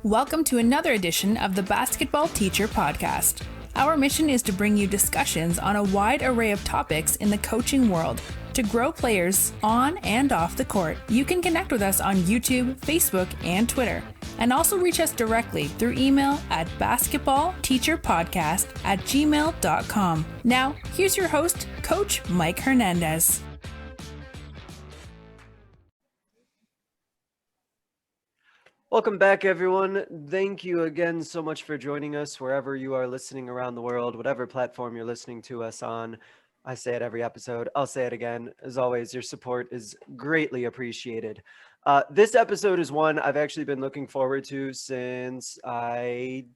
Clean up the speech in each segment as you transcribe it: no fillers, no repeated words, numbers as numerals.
Welcome to another edition of the Basketball Teacher Podcast. Our mission is to bring you discussions on a wide array of topics in the coaching world to grow players on and off the court. You can connect with us on YouTube, Facebook, and Twitter, and also reach us directly through email at basketballteacherpodcast@gmail.com. Now, here's your host, Coach Mike Hernandez. Welcome back, everyone. Thank you again so much for joining us wherever you are listening around the world, whatever platform you're listening to us on. I say it every episode. I'll say it again. As always, your support is greatly appreciated. This episode is one I've actually been looking forward to since I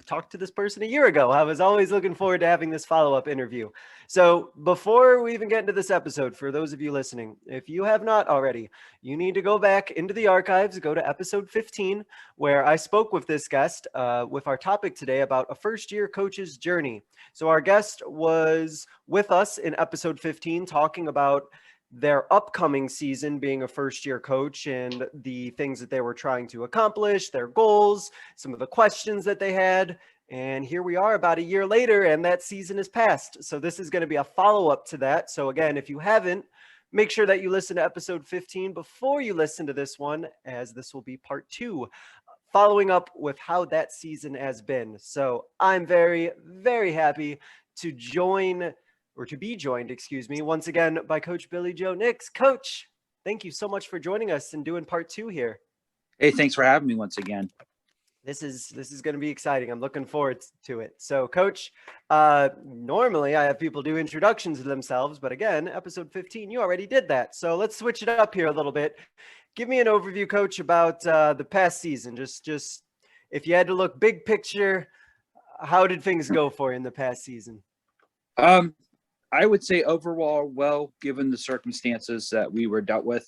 talked to this person a year ago. I was always looking forward to having this follow-up interview. So before we even get into this episode, for those of you listening, if you have not already, you need to go back into the archives, go to episode 15, where I spoke with this guest with our topic today about a first-year coach's journey. So our guest was with us in episode 15 talking about their upcoming season being a first-year coach and the things that they were trying to accomplish, their goals, some of the questions that they had. And here we are about a year later, and that season is passed. So this is going to be a follow-up to that. So again, if you haven't, make sure that you listen to episode 15 before you listen to this one, as this will be part 2, following up with how that season has been. So I'm very, very happy to be joined, once again by Coach Billy Joe Nix. Coach, thank you so much for joining us and doing part 2 here. Hey, thanks for having me once again. This is going to be exciting. I'm looking forward to it. So, Coach, normally I have people do introductions to themselves, but again, episode 15, you already did that. So let's switch it up here a little bit. Give me an overview, Coach, about the past season. Just if you had to look big picture, how did things go for you in the past season? I would say overall, well, given the circumstances that we were dealt with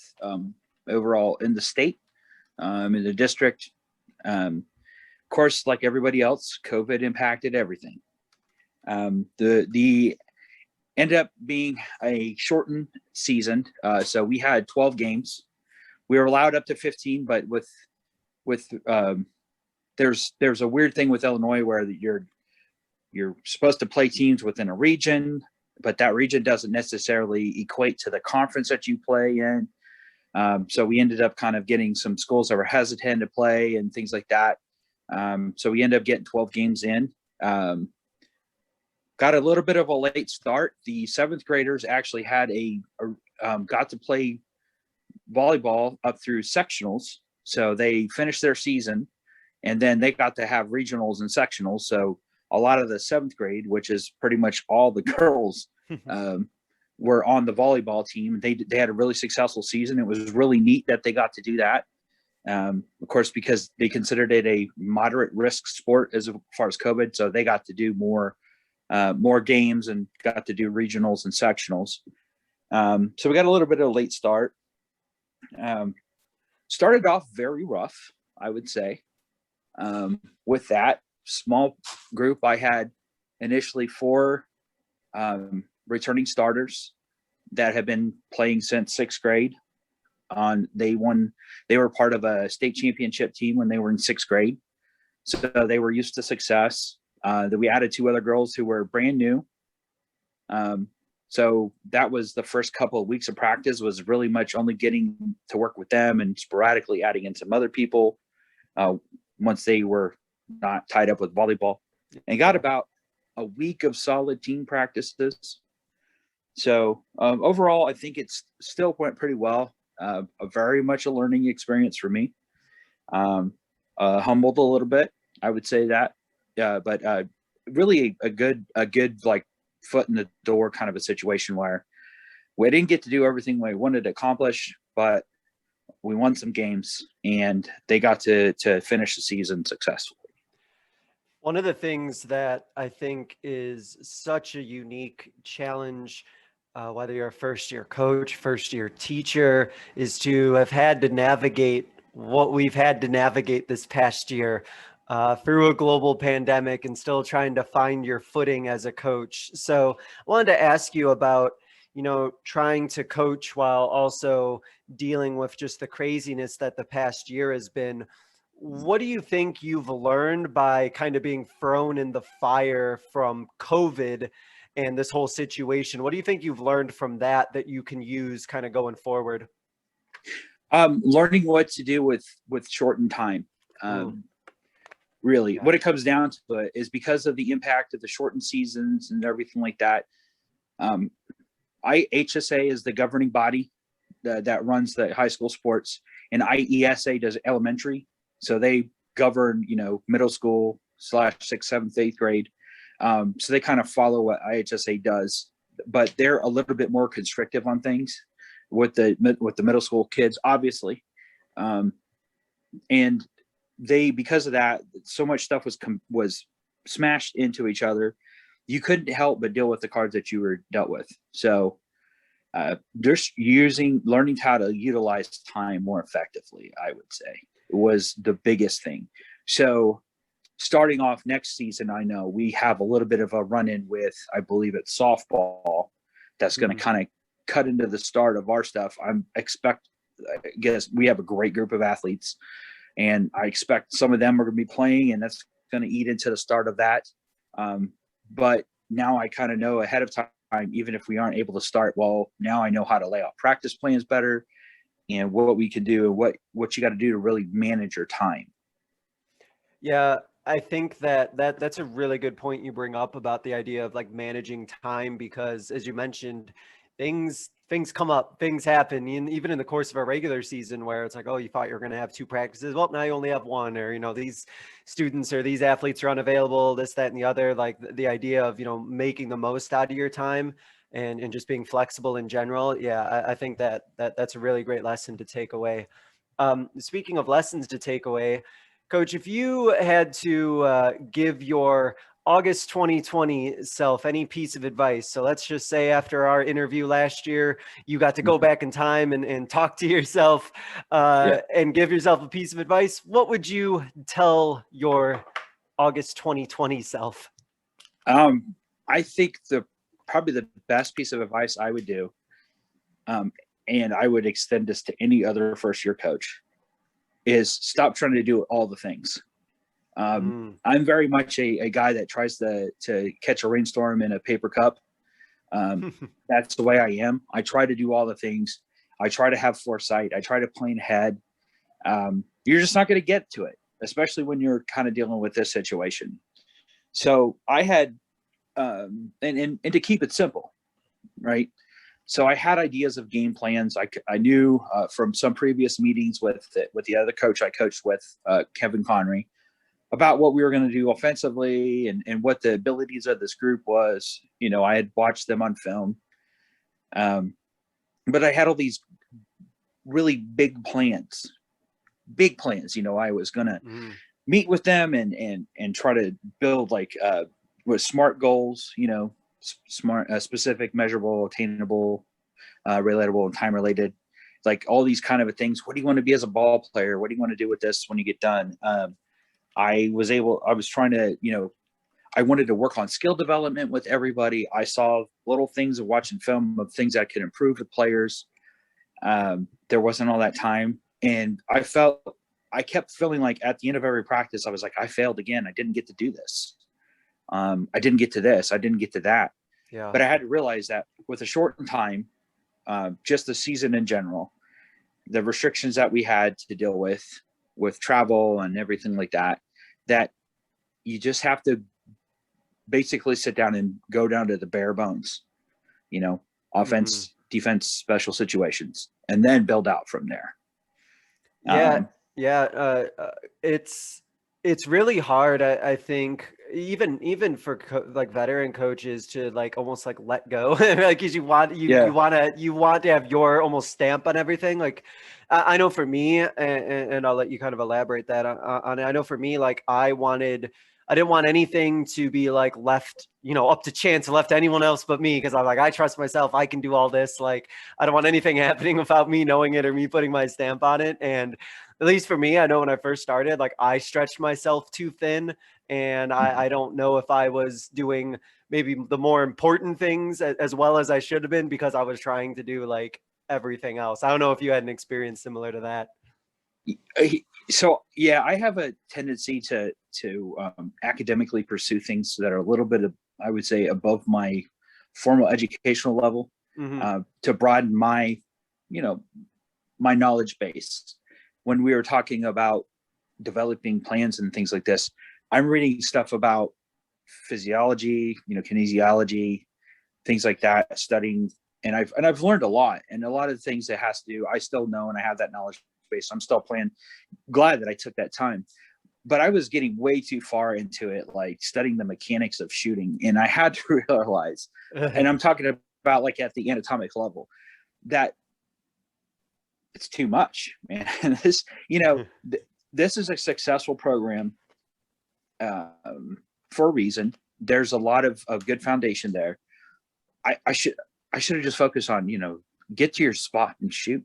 overall in the state, in the district, of course, like everybody else, COVID impacted everything. The ended up being a shortened season. So we had 12 games. We were allowed up to 15, but there's a weird thing with Illinois where you're supposed to play teams within a region, but that region doesn't necessarily equate to the conference that you play in. So we ended up kind of getting some schools that were hesitant to play and things like that. So we ended up getting 12 games in. Got a little bit of a late start. The 7th graders actually had got to play volleyball up through sectionals. So they finished their season and then they got to have regionals and sectionals. So a lot of the 7th grade, which is pretty much all the girls, were on the volleyball team. They had a really successful season. It was really neat that they got to do that. Of course, because they considered it a moderate risk sport as far as COVID. So they got to do more games and got to do regionals and sectionals. So we got a little bit of a late start. Started off very rough, I would say. With that small group, I had initially 4 returning starters that have been playing since 6th grade. They were part of a state championship team when they were in 6th grade. So they were used to success. Then we added 2 other girls who were brand new. So that was the first couple of weeks of practice, was really much only getting to work with them and sporadically adding in some other people once they were not tied up with volleyball, and got about a week of solid team practices. So overall, I think it's still went pretty well. Very much a learning experience for me. Humbled a little bit, I would say that, but really a good like foot in the door kind of a situation where we didn't get to do everything we wanted to accomplish, but we won some games and they got to finish the season successfully. One of the things that I think is such a unique challenge, whether you're a first-year coach, first-year teacher, is to have had to navigate what we've had to navigate this past year through a global pandemic and still trying to find your footing as a coach. So I wanted to ask you about, trying to coach while also dealing with just the craziness that the past year has been. what do you think you've learned by kind of being thrown in the fire from COVID and this whole situation? What do you think you've learned from that you can use kind of going forward? Learning what to do with shortened time. Really, what it comes down to is because of the impact of the shortened seasons and everything like that. IHSA is the governing body that runs the high school sports, and IESA does elementary. So they govern, middle school / 6th, 7th, 8th grade. So they kind of follow what IHSA does, but they're a little bit more constrictive on things with the middle school kids, obviously. And because of that, so much stuff was smashed into each other. You couldn't help but deal with the cards that you were dealt with. So just learning how to utilize time more effectively, I would say, was the biggest thing. So starting off next season, I know we have a little bit of a run-in with, I believe it's softball, that's going to kind of cut into the start of our stuff. I guess we have a great group of athletes, and I expect some of them are going to be playing, and that's going to eat into the start of that. But now I kind of know ahead of time, even if we aren't able to start, well, now I know how to lay out practice plans better and what we can do and what you got to do to really manage your time. Yeah, I think that's a really good point you bring up about the idea of like managing time, because as you mentioned, things come up, things happen, even in the course of a regular season where it's like, oh, you thought you were going to have 2 practices. Well, now you only have 1, or, these students or these athletes are unavailable, this, that, and the other. Like the idea of, making the most out of your time and just being flexible in general. Yeah, I think that's a really great lesson to take away. Speaking of lessons to take away, Coach, if you had to give your August 2020 self any piece of advice, so let's just say after our interview last year, you got to go back in time and talk to yourself and give yourself a piece of advice, what would you tell your August 2020 self? I think probably the best piece of advice I would do, and I would extend this to any other first-year coach, is stop trying to do all the things. I'm very much a guy that tries to catch a rainstorm in a paper cup. That's the way I am. I try to do all the things. I try to have foresight. I try to plan ahead. You're just not going to get to it, especially when you're kind of dealing with this situation. So I had, and to keep it simple, right? So I had ideas of game plans. I knew from some previous meetings with the other coach I coached with, Kevin Connery, about what we were going to do offensively and what the abilities of this group was. I had watched them on film. But I had all these really big plans. I was going to meet with them and try to build with SMART goals, smart, specific, measurable, attainable, relatable, and time related, like all these kind of things. What do you want to be as a ball player? What do you want to do with this when you get done? I was trying to, I wanted to work on skill development with everybody. I saw little things of watching film of things that could improve with players. There wasn't all that time. And I kept feeling like at the end of every practice, I was like, I failed again. I didn't get to do this. I didn't get to this. I didn't get to that. Yeah. But I had to realize that with a shortened time, just the season in general, the restrictions that we had to deal with travel and everything like that, that you just have to basically sit down and go down to the bare bones, offense, defense, special situations, and then build out from there. It's really hard. I think even for veteran coaches to almost let go, because you want to have your almost stamp on everything. Like I know for me, and I'll let you kind of elaborate that on it. I know for me, I didn't want anything to be left, up to chance, left to anyone else but me. Cause I trust myself. I can do all this. I don't want anything happening without me knowing it or me putting my stamp on it. And at least for me, I know when I first started, I stretched myself too thin, and I don't know if I was doing maybe the more important things as well as I should have been, because I was trying to do everything else. I don't know if you had an experience similar to that. So yeah, I have a tendency to academically pursue things that are a little bit of, I would say, above my formal educational level, to broaden my, my knowledge base. When we were talking about developing plans and things like this, I'm reading stuff about physiology, kinesiology, things like that, studying, and I've learned a lot, and a lot of the things that has to do, I still know, and I have that knowledge base. So I'm still glad that I took that time, but I was getting way too far into it, like studying the mechanics of shooting, and I had to realize, and I'm talking about like at the anatomic level, that it's too much, man. This, this is a successful program for a reason. There's a lot of good foundation there. I should have just focused on, get to your spot and shoot,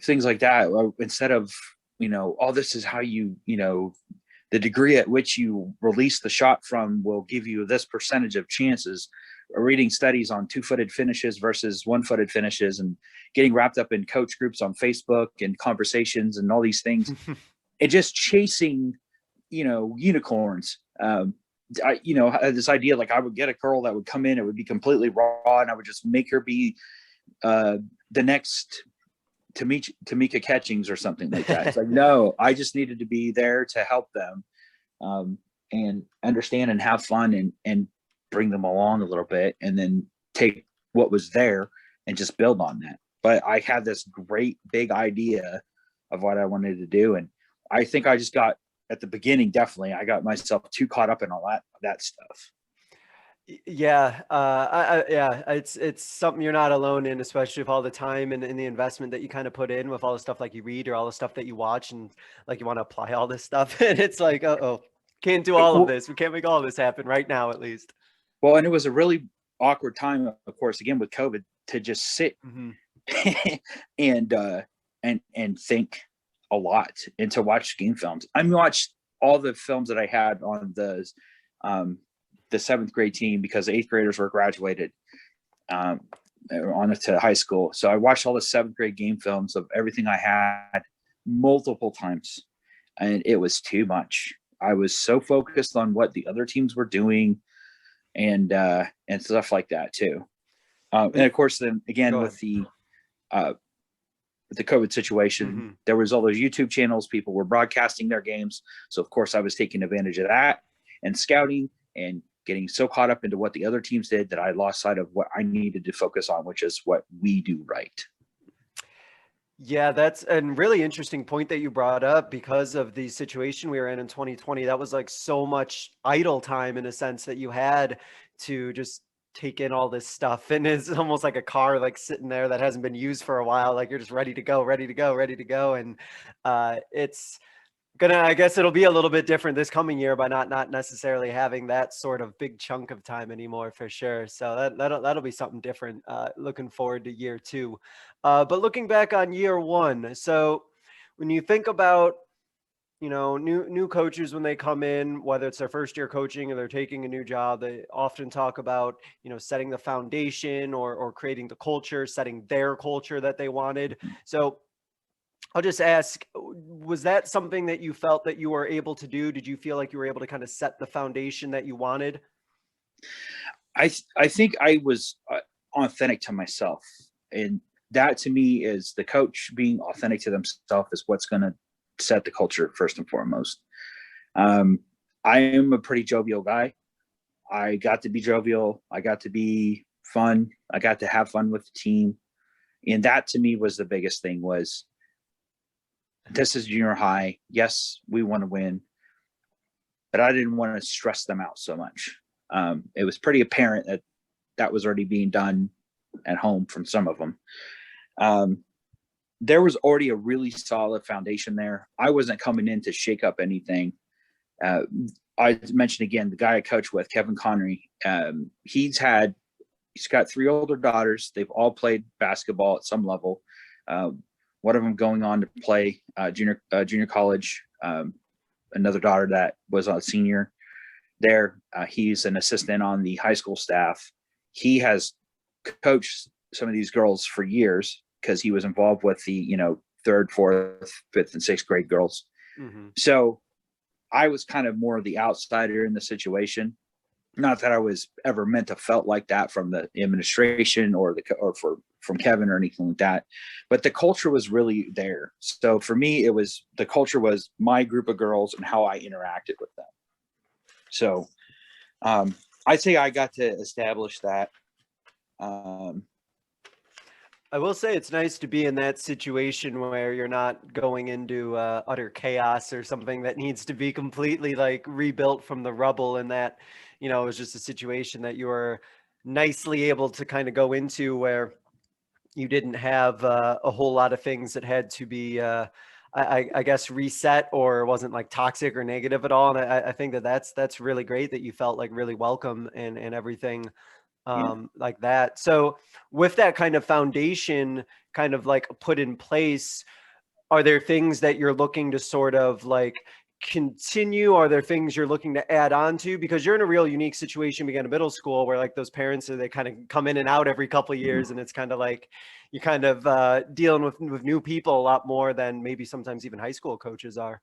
things like that, instead of, oh, this is how you, the degree at which you release the shot from will give you this percentage of chances. Reading studies on 2-footed finishes versus 1-footed finishes, and getting wrapped up in coach groups on Facebook and conversations and all these things, and just chasing, unicorns. I had this idea, like I would get a girl that would come in, it would be completely raw, and I would just make her be the next Tamika Catchings or something like that. It's like, no, I just needed to be there to help them, and understand and have fun and bring them along a little bit, and then take what was there and just build on that. But I had this great big idea of what I wanted to do. And I think I just got, at the beginning, definitely, I got myself too caught up in all that stuff. Yeah. It's something you're not alone in, especially with all the time and the investment that you kind of put in with all the stuff like you read or all the stuff that you watch, and like you want to apply all this stuff. And it's like, can't do all of this. We can't make all of this happen right now, at least. Well, and it was a really awkward time, of course, again with COVID, to just sit and think a lot, and to watch game films. I watched all the films that I had on the 7th grade team, because 8th graders were graduated on to high school. So I watched all the 7th grade game films of everything I had multiple times, and it was too much. I was so focused on what the other teams were doing, and stuff like that too. And of course, then again with the COVID situation, there was all those YouTube channels, people were broadcasting their games. So of course I was taking advantage of that and scouting and getting so caught up into what the other teams did that I lost sight of what I needed to focus on, which is what we do right. Yeah, that's a really interesting point that you brought up, because of the situation we were in 2020. That was like so much idle time, in a sense, that you had to just take in all this stuff. And it's almost like a car like sitting there that hasn't been used for a while. Like you're just ready to go. And it's I guess it'll be a little bit different this coming year by not necessarily having that sort of big chunk of time anymore, for sure. So that'll be something different. Looking forward to year 2. But looking back on year 1, so when you think about, new coaches, when they come in, whether it's their first year coaching or they're taking a new job, they often talk about, setting the foundation or creating the culture, setting their culture that they wanted. So I'll just ask, was that something that you felt that you were able to do? Did you feel like you were able to kind of set the foundation that you wanted? I think I was authentic to myself, and that to me is the coach being authentic to themselves is what's going to set the culture first and foremost. I am a pretty jovial guy. I got to be jovial. I got to be fun. I got to have fun with the team. And that to me was the biggest thing, was this is junior high. Yes, we want to win, but I didn't want to stress them out so much. It was pretty apparent that was already being done at home from some of them. There was already a really solid foundation there. I wasn't coming in to shake up anything. I mentioned again, the guy I coach with, Kevin Connery, he's got 3 older daughters. They've all played basketball at some level. One of them going on to play junior college. Another daughter that was a senior there. He's an assistant on the high school staff. He has coached some of these girls for years, because he was involved with the third, fourth, fifth, and sixth grade girls. So I was kind of more of the outsider in the situation. Not that I was ever meant to felt like that from the administration or from Kevin or anything like that, but the culture was really there. So for me, the culture was my group of girls and how I interacted with them. So I'd say I got to establish that. I will say it's nice to be in that situation where you're not going into utter chaos or something that needs to be completely like rebuilt from the rubble, and that, you know, it was just a situation that you were nicely able to kind of go into where you didn't have a whole lot of things that had to be, I guess, reset, or wasn't like toxic or negative at all. And I think that's really great that you felt like really welcome and everything like that. So with that kind of foundation kind of like put in place, are there things that you're looking to sort of like continue? Are there things you're looking to add on to? Because you're in a real unique situation being in middle school where like those parents they kind of come in and out every couple of years, and it's kind of like you're kind of dealing with new people a lot more than maybe sometimes even high school coaches are.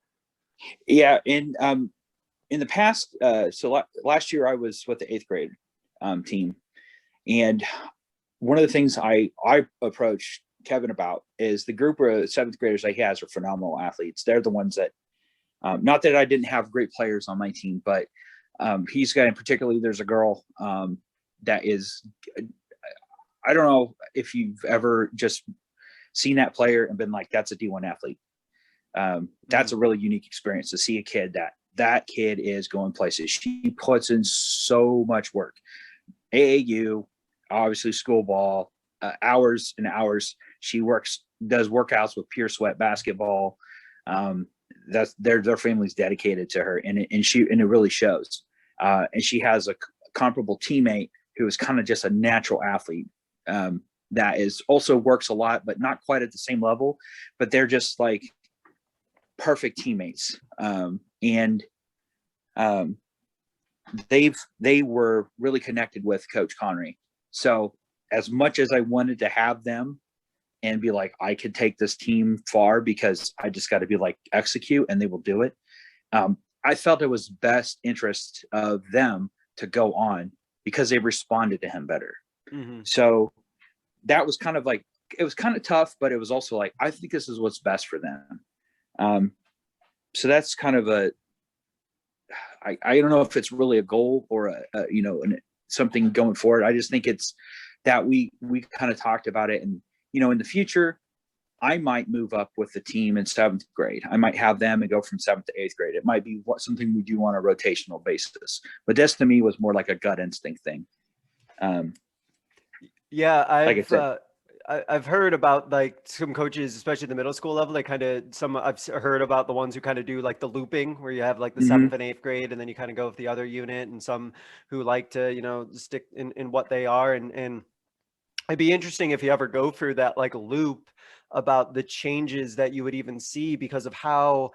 Yeah. And in the past, so last year I was with the 8th grade team. And one of the things I approached Kevin about is the group of 7th graders that he has are phenomenal athletes. They're the ones that, not that I didn't have great players on my team, but he's got, in particularly, there's a girl that is, I don't know if you've ever just seen that player and been like, that's a D1 athlete. That's a really unique experience to see a kid that kid is going places. She puts in so much work. AAU, obviously school ball, hours and hours. She does workouts with Pure Sweat basketball. That's their family's dedicated to her, and it really shows. And she has a comparable teammate who is kind of just a natural athlete that is also works a lot, but not quite at the same level. But they're just like perfect teammates. They were really connected with Coach Connery. So as much as I wanted to have them and be like, I could take this team far because I just got to be like, execute, and they will do it. I felt it was best interest of them to go on because they responded to him better. So that was kind of like, it was kind of tough, but it was also like, I think this is what's best for them. So that's kind of I don't know if it's really a goal or something going forward. I just think it's that we kind of talked about it, and in the future, I might move up with the team in 7th grade. I might have them and go from 7th to 8th grade. It might be something we do on a rotational basis, but this to me was more like a gut instinct thing. I've heard about like some coaches, especially at the middle school level, I've heard about the ones who kind of do like the looping where you have like the 7th and 8th grade, and then you kind of go with the other unit, and some who like to, stick in what they are. And it'd be interesting if you ever go through that like loop about the changes that you would even see because of how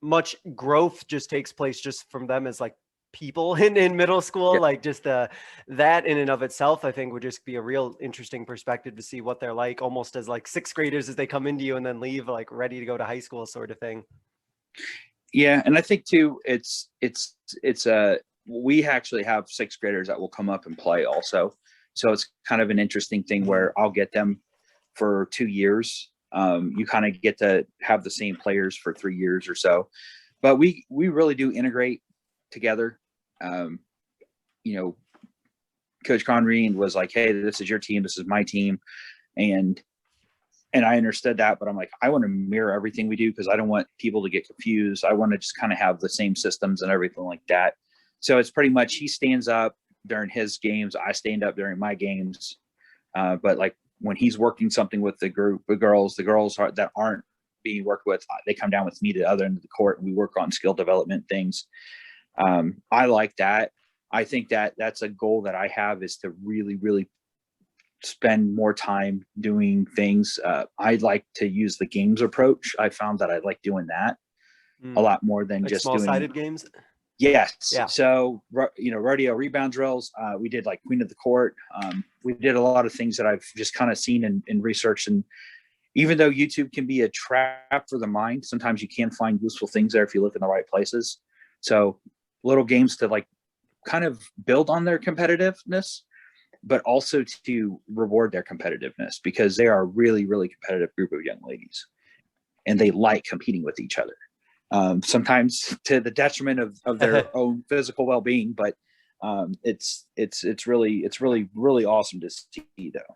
much growth just takes place just from them as like people in middle school. Like just that in and of itself, I think would just be a real interesting perspective to see what they're like almost as like 6th graders as they come into you and then leave like ready to go to high school sort of thing. Yeah. And I think too, it's we actually have 6th graders that will come up and play also. So it's kind of an interesting thing where I'll get them for 2 years. You kind of get to have the same players for 3 years or so, but we really do integrate together. Coach Connery was like, hey, this is your team, this is my team. And I understood that, but I'm like, I want to mirror everything we do because I don't want people to get confused. I want to just kind of have the same systems and everything like that. So it's pretty much he stands up during his games, I stand up during my games. But like when he's working something with the group of girls, that aren't being worked with, they come down with me to the other end of the court and we work on skill development things. I like that. I think that's a goal that I have, is to really, really spend more time doing things. I like to use the games approach. I found that I like doing that a lot more than like just small-sided doing games. Yes. Yeah. So, rodeo rebound drills. We did like Queen of the Court. We did a lot of things that I've just kind of seen and researched. And even though YouTube can be a trap for the mind, sometimes you can find useful things there if you look in the right places. So little games to like kind of build on their competitiveness, but also to reward their competitiveness, because they are a really, really competitive group of young ladies and they like competing with each other. Sometimes to the detriment of their own physical well-being, but it's really awesome to see though.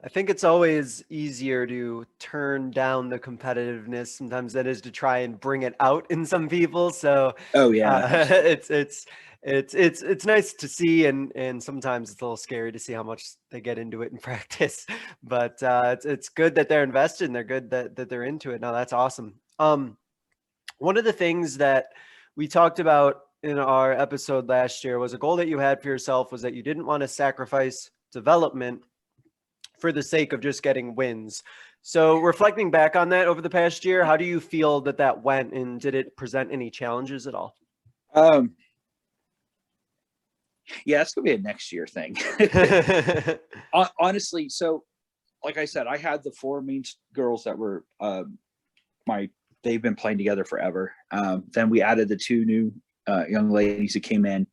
I think it's always easier to turn down the competitiveness sometimes than it is to try and bring it out in some people. So it's nice to see, and sometimes it's a little scary to see how much they get into it in practice. But it's good that they're invested and they're good that they're into it. Now that's awesome. One of the things that we talked about in our episode last year was a goal that you had for yourself was that you didn't want to sacrifice development for the sake of just getting wins. So reflecting back on that over the past year, how do you feel that went, and did it present any challenges at all? Yeah, it's gonna be a next year thing. Honestly, so like I said, I had the 4 main girls that were they've been playing together forever. Then we added the 2 new young ladies who came in.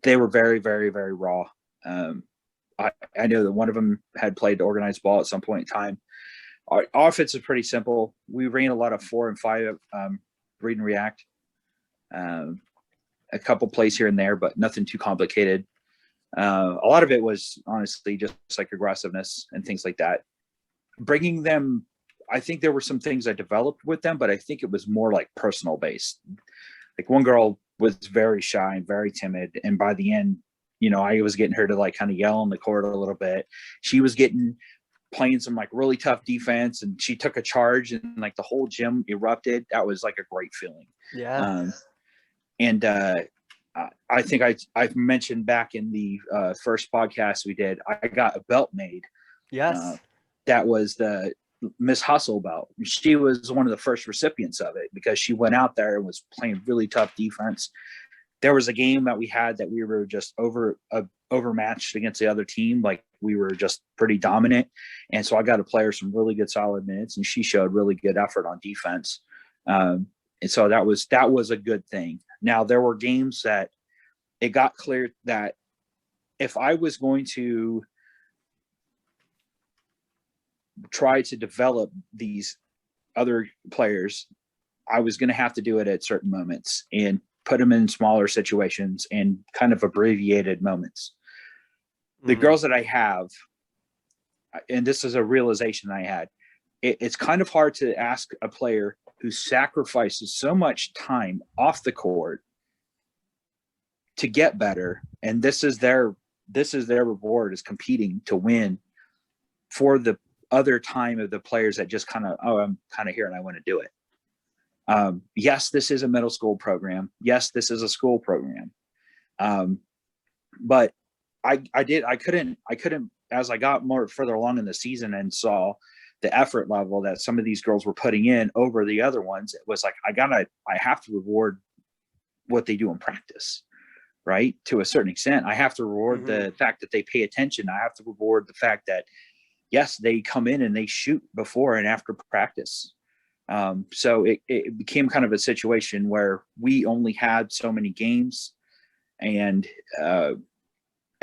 They were very, very, very raw. I know that one of them had played organized ball at some point in time. Our offense is pretty simple. We ran a lot of 4 and 5 read and react. A couple plays here and there, but nothing too complicated. A lot of it was honestly just like aggressiveness and things like that. Bringing them, I think there were some things I developed with them, but I think it was more like personal based. Like one girl was very shy and very timid, and by the end, I was getting her to like kind of yell on the court a little bit. She was playing some like really tough defense, and she took a charge and like the whole gym erupted. That was like a great feeling. Yeah. And I think I've mentioned back in the first podcast we did, I got a belt made. Yes. That was the Miss Hustle belt. She was one of the first recipients of it because she went out there and was playing really tough defense. There was a game that we had that we were just overmatched against the other team. Like we were just pretty dominant. And so I got to play her some really good solid minutes, and she showed really good effort on defense. And so that was a good thing. Now there were games that it got clear that if I was going to try to develop these other players, I was going to have to do it at certain moments and put them in smaller situations and kind of abbreviated moments. The girls that I have, and this is a realization I had, it's kind of hard to ask a player who sacrifices so much time off the court to get better. And this is their reward, is competing to win, for the other time of the players that just kind of, I'm kind of here and I want to do it. Yes, this is a middle school program. Yes, this is a school program. But I couldn't, as I got more further along in the season and saw the effort level that some of these girls were putting in over the other ones, it was like, I have to reward what they do in practice, right? To a certain extent, I have to reward the fact that they pay attention. I have to reward the fact that, yes, they come in and they shoot before and after practice. So it became kind of a situation where we only had so many games. And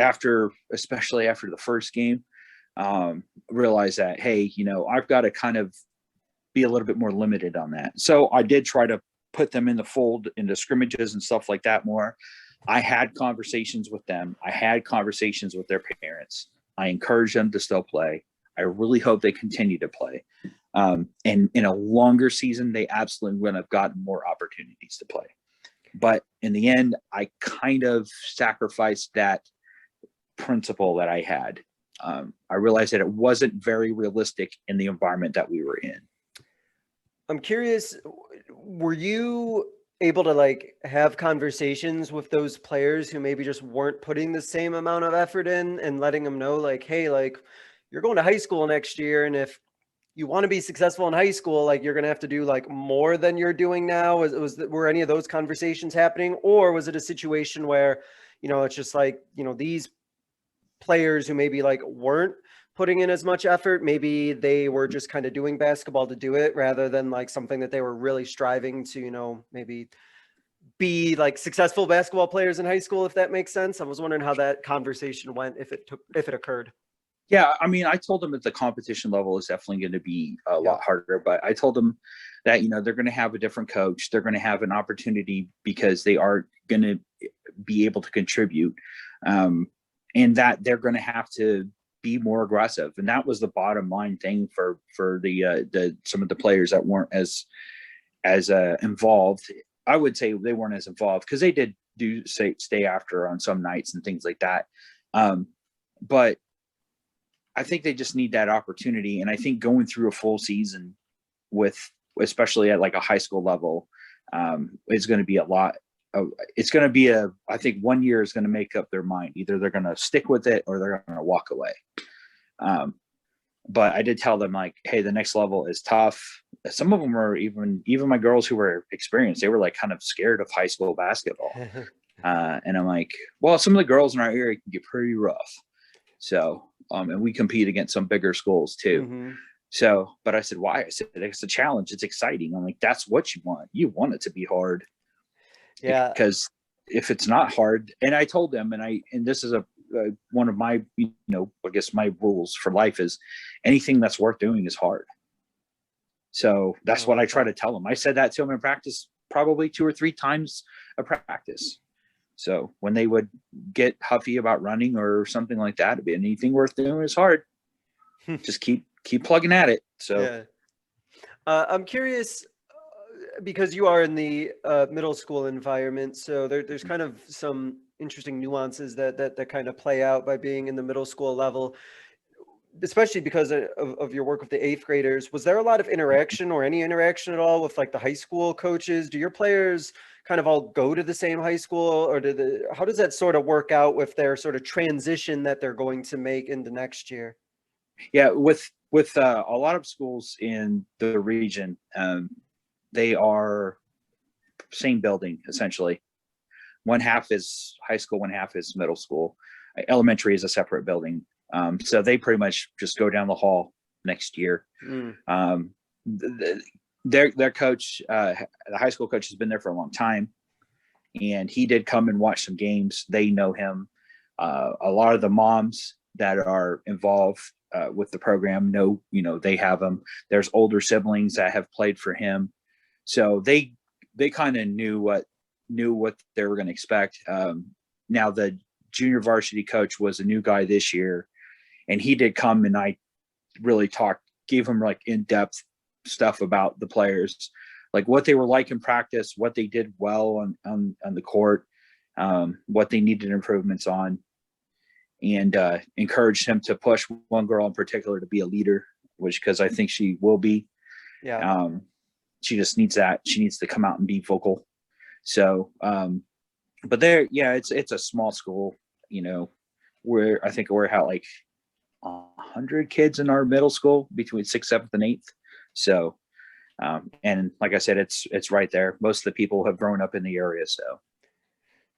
especially after the first game, realized that, hey, I've got to kind of be a little bit more limited on that. So I did try to put them in the fold into scrimmages and stuff like that more. I had conversations with them. I had conversations with their parents. I encouraged them to still play. I really hope they continue to play. And in a longer season, they absolutely would have gotten more opportunities to play. But in the end, I kind of sacrificed that principle that I had. I realized that it wasn't very realistic in the environment that we were in. I'm curious, were you able to have conversations with those players who maybe just weren't putting the same amount of effort in, and letting them know hey, you're going to high school next year, and if you want to be successful in high school, you're going to have to do more than you're doing now? Were any of those conversations happening, or was it a situation where, it's just these players who maybe weren't putting in as much effort. Maybe they were just kind of doing basketball to do it rather than like something that they were really striving to, maybe be like successful basketball players in high school, if that makes sense. I was wondering how that conversation went, if it occurred. Yeah, I mean, I told them that the competition level is definitely going to be a lot harder, but I told them that, they're going to have a different coach. They're going to have an opportunity because they are going to be able to contribute, and that they're going to have to be more aggressive. And that was the bottom line thing for the some of the players that weren't as involved. I would say they weren't as involved because they did stay after on some nights and things like that. But I think they just need that opportunity. And I think going through a full season especially at like a high school level, is going to be a lot. It's going to be I think 1 year is going to make up their mind. Either they're going to stick with it or they're going to walk away. But I did tell them like, hey, the next level is tough. Some of them were even my girls who were experienced, they were like kind of scared of high school basketball. And I'm like, well, some of the girls in our area can get pretty rough. So, and we compete against some bigger schools too. Mm-hmm. So, but I said, why? I said, it's a challenge. It's exciting. I'm like, that's what you want. You want it to be hard. Yeah. Because if it's not hard, and I told them, and this is one of my, I guess my rules for life is anything that's worth doing is hard. So that's what I try to tell them. I said that to them in practice, probably 2 or 3 times a practice. So when they would get huffy about running or something like that, anything worth doing is hard. Just keep plugging at it. So yeah. I'm curious, because you are in the middle school environment, so there's kind of some interesting nuances that kind of play out by being in the middle school level, especially because of your work with the 8th graders. Was there a lot of interaction or any interaction at all with like the high school coaches? Do your players kind of all go to the same high school, or how does that sort of work out with their sort of transition that they're going to make into next year? Yeah, with a lot of schools in the region, they are same building essentially. One half is high school, one half is middle school. Elementary is a separate building. So they pretty much just go down the hall next year. Their coach, the high school coach, has been there for a long time, and he did come and watch some games. They know him. A lot of the moms that are involved with the program know, they have him. There's older siblings that have played for him, so they kind of knew what they were going to expect. Now the junior varsity coach was a new guy this year, and he did come, and I really gave him like in-depth stuff about the players, like what they were like in practice, what they did well on the court, what they needed improvements on, and encouraged him to push one girl in particular to be a leader, because I think she will be. Yeah. She just needs that. She needs to come out and be vocal. So, but it's a small school, where I think we're at like 100 kids in our middle school between 6th, 7th, and 8th. So, and like I said, it's right there. Most of the people have grown up in the area. So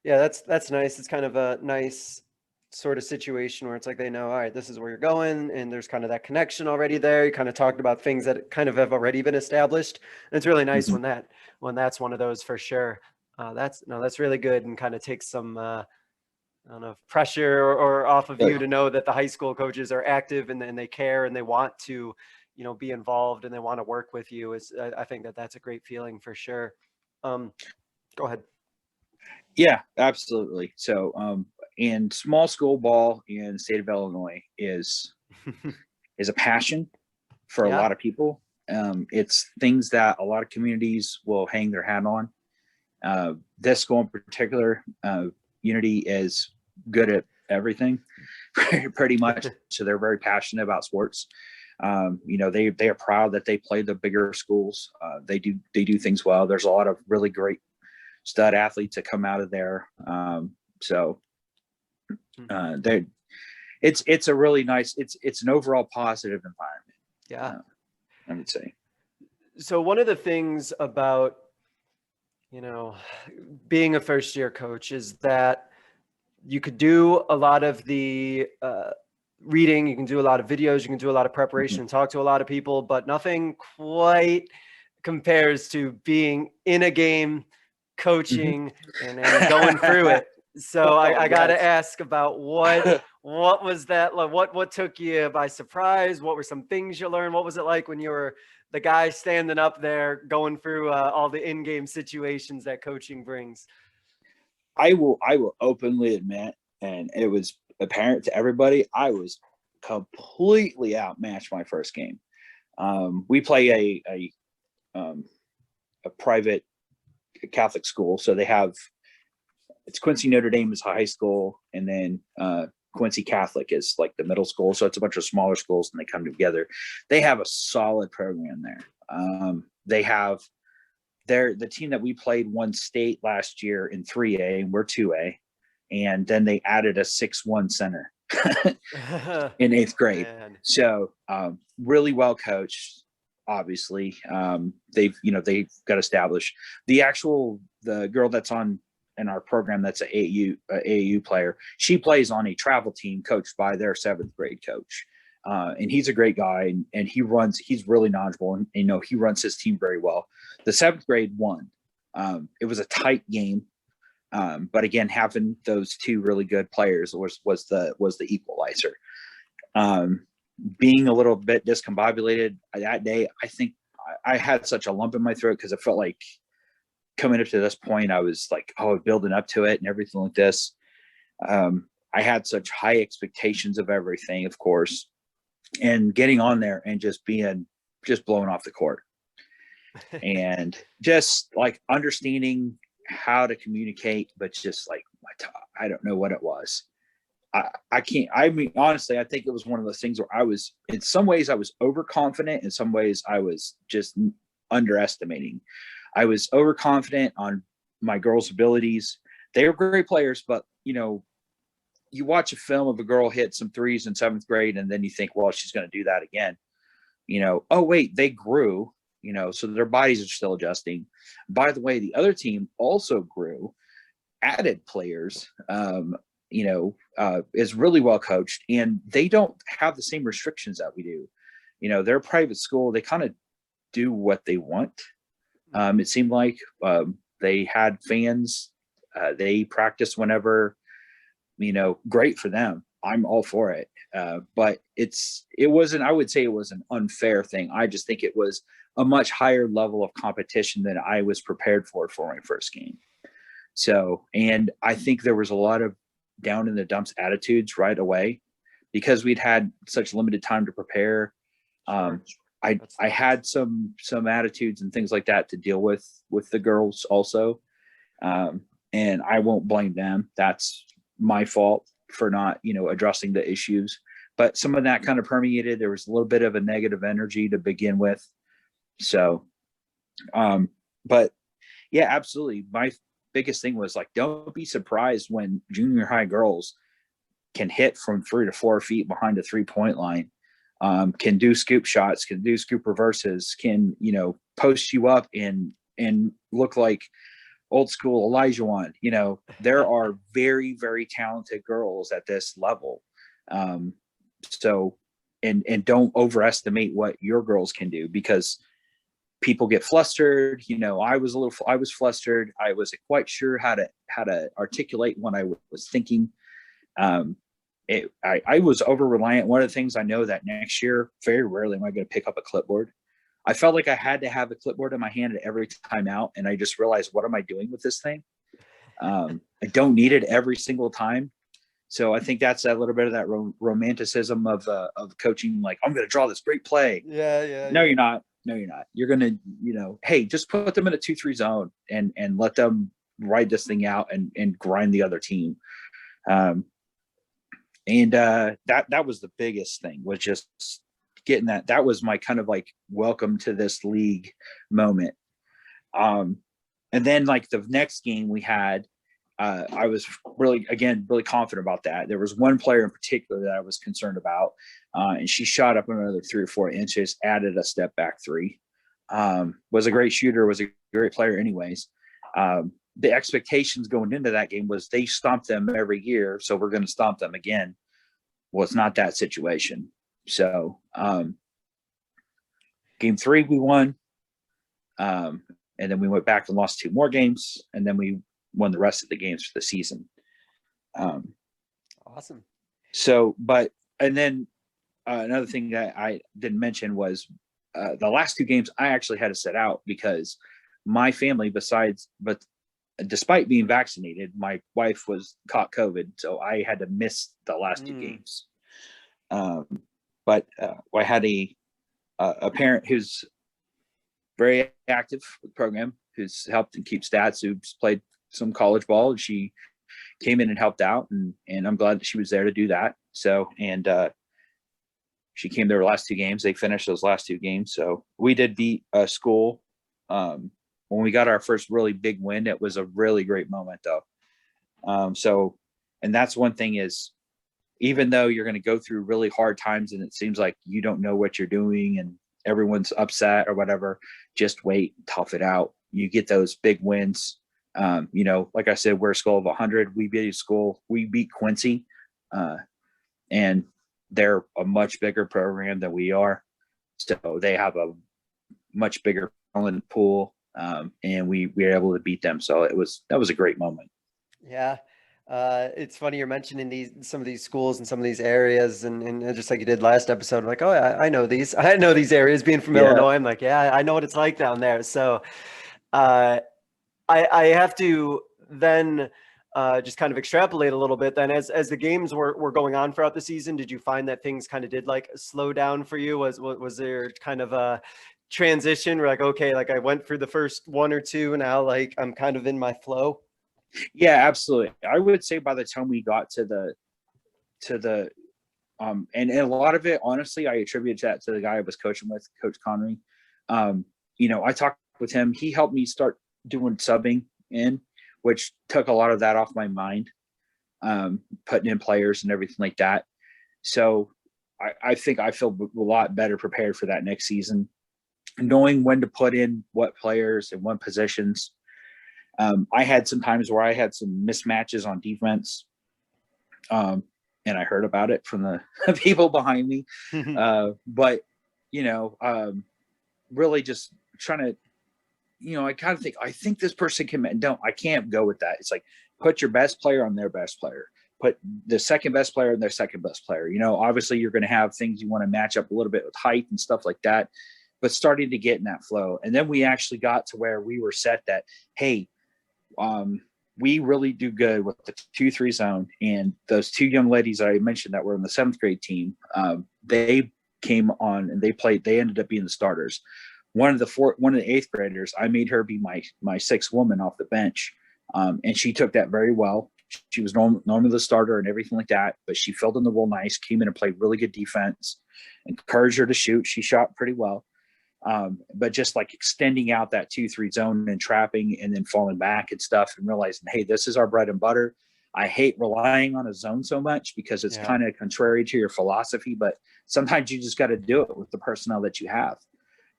yeah, that's nice. It's kind of a nice sort of situation where it's like they know, all right, this is where you're going, and there's kind of that connection already there. You kind of talked about things that kind of have already been established, and it's really nice when that's one of those, for sure. That's really good, and kind of takes some I don't know, pressure or off of you to know that the high school coaches are active and they care and they want to be involved and they want to work with you. I think that's a great feeling, for sure. Go ahead. Yeah, absolutely. So, and small school ball in the state of Illinois is a passion for a lot of people. It's things that a lot of communities will hang their hat on. This school in particular, Unity, is good at everything, pretty much. So they're very passionate about sports. They are proud that they play the bigger schools. They do things well. There's a lot of really great stud athletes that come out of there. It's a really nice, it's an overall positive environment. Yeah. I would say. So one of the things about, being a first year coach is that you could do a lot of the reading, you can do a lot of videos, you can do a lot of preparation and talk to a lot of people, but nothing quite compares to being in a game, coaching, and going through it. So I got to ask about what was that like? What took you by surprise? What were some things you learned? What was it like when you were the guy standing up there going through all the in-game situations that coaching brings? I will openly admit, and it was apparent to everybody, I was completely outmatched my first game. We play a private Catholic school, so they have, it's Quincy Notre Dame is high school, and then Quincy Catholic is like the middle school. So it's a bunch of smaller schools and they come together. They have a solid program there. They have the team that we played won state last year in 3A, and we're 2A. And then they added a 6'1" center in 8th grade. Man. So really well coached, obviously. They've got established. The girl that's on in our program that's an AAU player, she plays on a travel team coached by their 7th grade coach. And he's a great guy, and he's really knowledgeable, and he runs his team very well. The 7th grade won. It was a tight game. But again, having those two really good players was the equalizer. Being a little bit discombobulated that day, I think I had such a lump in my throat because it felt like coming up to this point, I was like, building up to it and everything like this. I had such high expectations of everything, of course, and getting on there and just blown off the court and just like understanding how to communicate, but just like, I don't know what it was. I mean, honestly, I think it was one of those things where in some ways I was overconfident. In some ways I was just underestimating. I was overconfident on my girls' abilities. They were great players, but you watch a film of a girl hit some threes in 7th grade, and then you think, well, she's going to do that again. Oh wait, they grew, so their bodies are still adjusting. By the way, the other team also grew, added players, is really well coached, and they don't have the same restrictions that we do. They're a private school. They kind of do what they want. It seemed like they had fans. They practice whenever, great for them. I'm all for it. But it wasn't, I would say it was an unfair thing. I just think it was a much higher level of competition than I was prepared for my first game. So, and I think there was a lot of down in the dumps attitudes right away because we'd had such limited time to prepare. I had some attitudes and things like that to deal with the girls also. And I won't blame them. That's my fault for not, addressing the issues, but some of that kind of permeated. There was a little bit of a negative energy to begin with. So, but yeah, absolutely. My biggest thing was like, don't be surprised when junior high girls can hit from 3 to 4 feet behind the 3-point line. Can do scoop shots, can do scoop reverses, can, post you up and look like old school Olajuwon. There are very, very talented girls at this level. So, and don't overestimate what your girls can do because people get flustered. I was flustered. I wasn't quite sure how to articulate what I was thinking. I was over reliant. One of the things I know that next year, very rarely am I going to pick up a clipboard. I felt like I had to have a clipboard in my hand at every time out. And I just realized, what am I doing with this thing? I don't need it every single time. So I think that's a little bit of that romanticism of coaching. Like, I'm going to draw this great play. Yeah. No, you're not. You're going to, hey, just put them in a 2-3 zone and let them ride this thing out and grind the other team. And that was the biggest thing, was just getting that was my kind of like welcome to this league moment. And then like the next game we had, I was really confident about that. There was one player in particular that I was concerned about, and she shot up another 3 or 4 inches, added a step back 3, was a great shooter, was a great player anyways. The expectations going into that game was they stomped them every year, so we're going to stomp them again. Well, it's not that situation. So game 3 we won, and then we went back and lost 2 more games, and then we won the rest of the games for the season. Awesome. So, but and then another thing that I didn't mention was the last 2 games I actually had to sit out because my family, despite being vaccinated, my wife was caught COVID, so I had to miss the last 2 games. But I had a parent who's very active with the program, who's helped and keep stats, who's played some college ball, and she came in and helped out, and I'm glad that she was there to do that. So, and she came there the last 2 games. They finished those last 2 games. So we did beat a school. When we got our first really big win, it was a really great moment though. So, and that's one thing is, even though you're going to go through really hard times and it seems like you don't know what you're doing and everyone's upset or whatever, just wait, tough it out. You get those big wins. Like I said, we're a school of 100. We beat Quincy, and they're a much bigger program than we are. So they have a much bigger talent pool, and we were able to beat them. So that was a great moment. Yeah. It's funny you're mentioning some of these schools and some of these areas, and just like you did last episode, I'm like, oh, I know these. I know these areas. Being from Illinois, I'm like, yeah, I know what it's like down there. So, I have to then just kind of extrapolate a little bit. Then, as the games were going on throughout the season, did you find that things kind of did like slow down for you? Was there kind of a transition where like, okay, like I went through the first 1 or 2, and now like I'm kind of in my flow? Yeah, absolutely. I would say by the time we got to the and a lot of it, honestly, I attribute that to the guy I was coaching with, Coach Connery. I talked with him. He helped me start doing subbing in, which took a lot of that off my mind, putting in players and everything like that. So I think I feel a lot better prepared for that next season, knowing when to put in what players and what positions. I had some times where I had some mismatches on defense, and I heard about it from the people behind me. But really just trying to, I kind of I think this person I can't go with that. It's like, put your best player on their best player, put the second best player on their second best player. Obviously you're going to have things you want to match up a little bit with height and stuff like that, but starting to get in that flow. And then we actually got to where we were set that, hey, we really do good with the 2-3 zone. And those 2 young ladies that I mentioned that were in the 7th grade team, they came on and they ended up being the starters. One of the 8th graders, I made her be my 6th woman off the bench. And she took that very well. She was normally the starter and everything like that, but she filled in the role nice, came in and played really good defense, encouraged her to shoot. She shot pretty well. But just like extending out that 2-3 zone and trapping and then falling back and stuff and realizing, hey, this is our bread and butter. I hate relying on a zone so much because it's kind of contrary to your philosophy, but sometimes you just got to do it with the personnel that you have.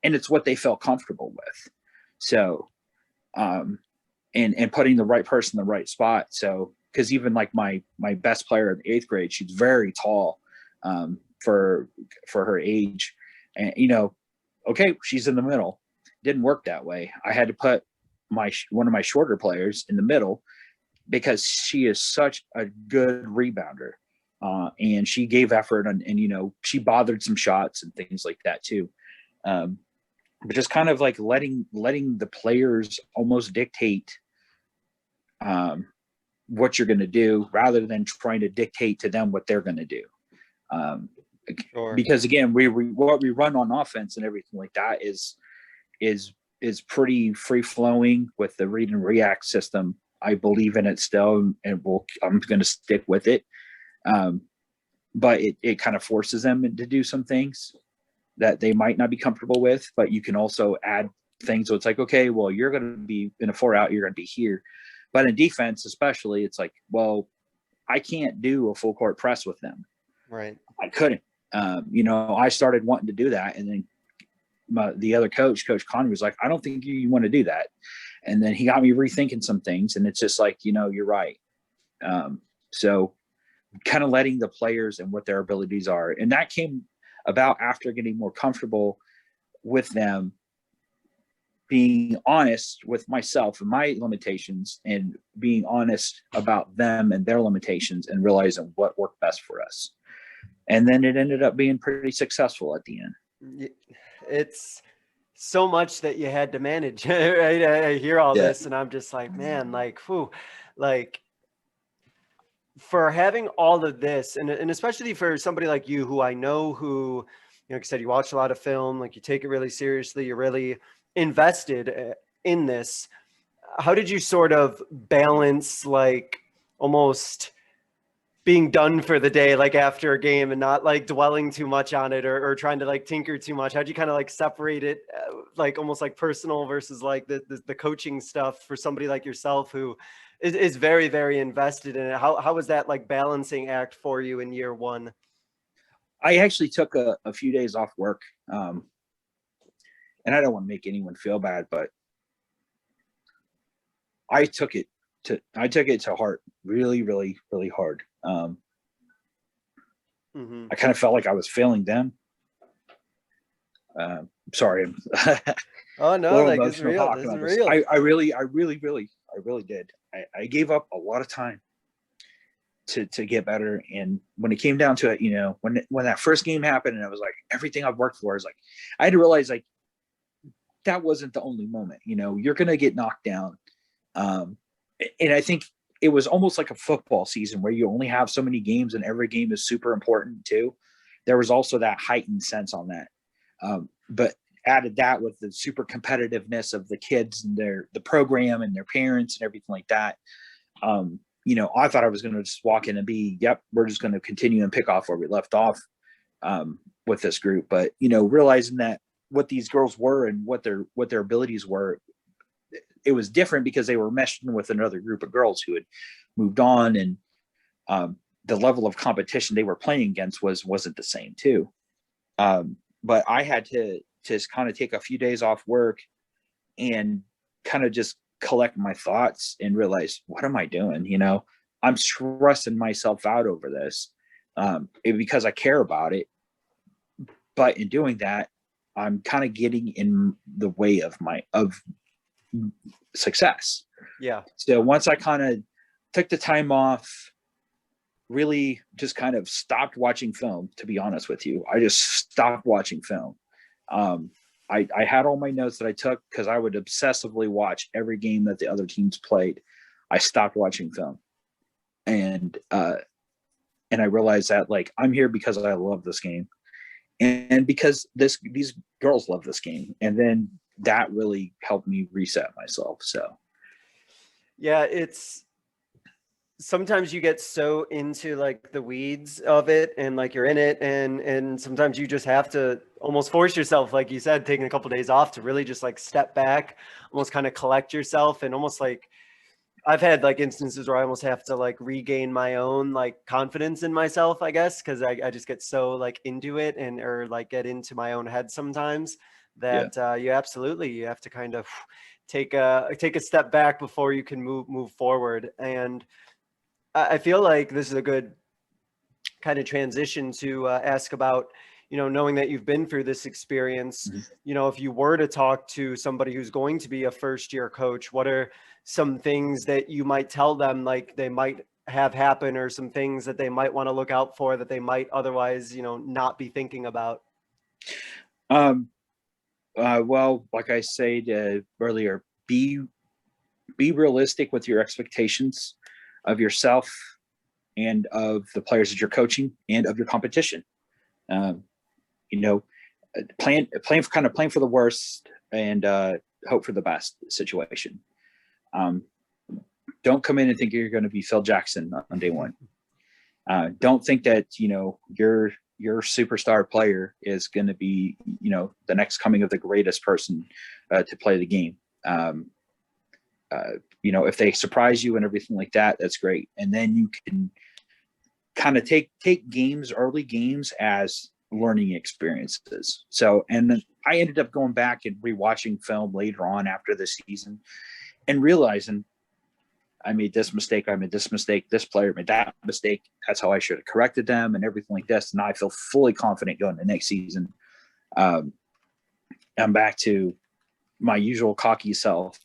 And it's what they felt comfortable with. So, and putting the right person in the right spot. So, cause even like my best player in the 8th grade, she's very tall, for her age, and, okay, she's in the middle. Didn't work that way. I had to put one of my shorter players in the middle because she is such a good rebounder, and she gave effort and she bothered some shots and things like that too. But just kind of like letting the players almost dictate what you're going to do rather than trying to dictate to them what they're going to do. Sure. Because again, what we run on offense and everything like that is pretty free flowing with the read and react system. I believe in it still, and I'm going to stick with it. But it kind of forces them to do some things that they might not be comfortable with, but you can also add things. So it's like, okay, well, you're going to be in a 4-out, you're going to be here. But in defense, especially, it's like, well, I can't do a full court press with them. Right. I couldn't. I started wanting to do that, and then the other coach, Coach Connery, was like, I don't think you want to do that. And then he got me rethinking some things, and it's just like, you're right. So kind of letting the players and what their abilities are. And that came about after getting more comfortable with them, being honest with myself and my limitations, and being honest about them and their limitations, and realizing what worked best for us. And then it ended up being pretty successful at the end. It's so much that you had to manage, right? I hear all this and I'm just like, man, like, whew, like, for having all of this, and especially for somebody like you, who I know, who, like I said, you watch a lot of film, like you take it really seriously, you're really invested in this. How did you sort of balance, like, almost being done for the day, like after a game, and not like dwelling too much on it, or trying to like tinker too much? How'd you kind of like separate it, like almost like personal versus like the coaching stuff, for somebody like yourself who is very, very invested in it? How was that like balancing act for you in year one? I actually took a few days off work. And I don't want to make anyone feel bad, but I took it to heart really, really, really hard. I kind of felt like I was failing them. Sorry. Oh no, like it's real. This is real. I really did. I gave up a lot of time to get better. And when it came down to it, you know, when that first game happened, and I was like, everything I've worked for is like, I had to realize, like, that wasn't the only moment. You know, you're going to get knocked down. And I think it was almost like a football season where you only have so many games and every game is super important too. There was also that heightened sense on that. But added that with the super competitiveness of the kids and the program and their parents and everything like that. You know, I thought I was going to just walk in and be, yep, we're just going to continue and pick off where we left off with this group. But, you know, realizing that what these girls were and what their abilities were, it was different because they were meshing with another group of girls who had moved on, and the level of competition they were playing against wasn't the same too. But I had to just kind of take a few days off work and kind of just collect my thoughts and realize, what am I doing? You know, I'm stressing myself out over this because I care about it. But in doing that, I'm kind of getting in the way of success. Yeah. So once I kind of took the time off, really just kind of stopped watching film, to be honest with you. I just stopped watching film. I had all my notes that I took because I would obsessively watch every game that the other teams played. I stopped watching film. And I realized that, like, I'm here because I love this game. And because these girls love this game. And then that really helped me reset myself. So, yeah, it's sometimes you get so into like the weeds of it, and like you're in it, and sometimes you just have to almost force yourself, like you said, taking a couple of days off to really just like step back, almost kind of collect yourself, and almost like I've had like instances where I almost have to like regain my own like confidence in myself, I guess, because I just get so like into it, or like get into my own head sometimes that you have to kind of take a step back before you can move forward. And I feel like this is a good kind of transition to ask about, you know, knowing that you've been through this experience, you know, if you were to talk to somebody who's going to be a first year coach, what are some things that you might tell them, like they might have happen, or some things that they might want to look out for that they might otherwise, you know, not be thinking about? Well, like I said earlier, be realistic with your expectations of yourself and of the players that you're coaching and of your competition. You know, plan for the worst and hope for the best situation. Don't come in and think you're going to be Phil Jackson on day one. Don't think that, you know, your superstar player is going to be, you know, the next coming of the greatest person to play the game. You know, if they surprise you and everything like that, that's great. And then you can kind of take early games as learning experiences. So, and then I ended up going back and rewatching film later on after the season and realizing I made this mistake. I made this mistake. This player made that mistake. That's how I should have corrected them and everything like this. And now I feel fully confident going to next season. I'm back to my usual cocky self.